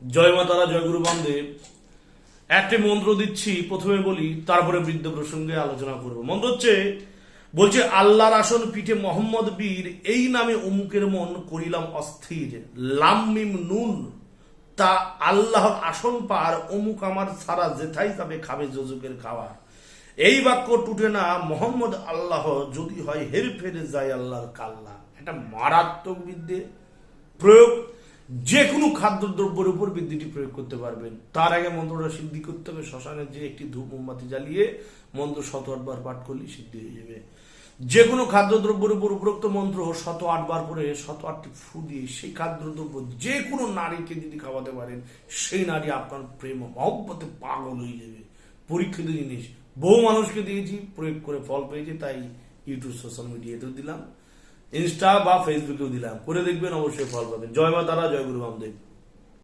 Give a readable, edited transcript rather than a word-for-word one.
জয় মা তারা, জয় গুরু বামদেব। একটি মন্ত্র দিচ্ছি, প্রথমে বলি, তারপরে বৃদ্ধ প্রসঙ্গে আলোচনা করব। মন্ত্র বলছে আল্লাহর আসন পিঠে মোহাম্মদ বীর, এই নামে অমুকের মন করিলাম অস্থির। লাম মিম নুন, তা আল্লাহর আসন পার, অমুক আমার সারা যেথাই যাবে খাবে যজুকের খাওয়ার। এই বাক্য টুটে না মোহাম্মদ আল্লাহ, যদি হয় হের ফেরে যায় আল্লাহর কাল্লা। এটা মারাত্মক বিদ্যে প্রয়োগ। যে কোনো খাদ্যদ্রব্যের উপর বিদ্যুটি প্রয়োগ করতে পারবেন। তার আগে মন্ত্রটা সিদ্ধি করতে হবে। শ্মশানে যে একটি ধূপ মোমবাতি জ্বালিয়ে মন্ত্র 108 বার পাঠ করলে সিদ্ধি হয়ে যাবে। যে কোনো খাদ্যদ্রব্যের উপর উপরোক্ত মন্ত্র 108 বার করে 108টি ফু দিয়ে সেই খাদ্যদ্রব্য যে কোনো নারীকে যদি খাওয়াতে পারেন, সেই নারী আপনার প্রেম মহব্বতে পাগল হয়ে যাবে। পরীক্ষিত জিনিস, বহু মানুষকে দিয়েছি, প্রয়োগ করে ফল পেয়েছি, তাই ইউটিউব সোশ্যাল মিডিয়াতেও দিলাম, ইনস্টা বা ফেসবুকেও দিলাম। করে দেখবেন, অবশ্যই ফল পাবেন। জয় মা তারা, জয় গুরু বামদেব।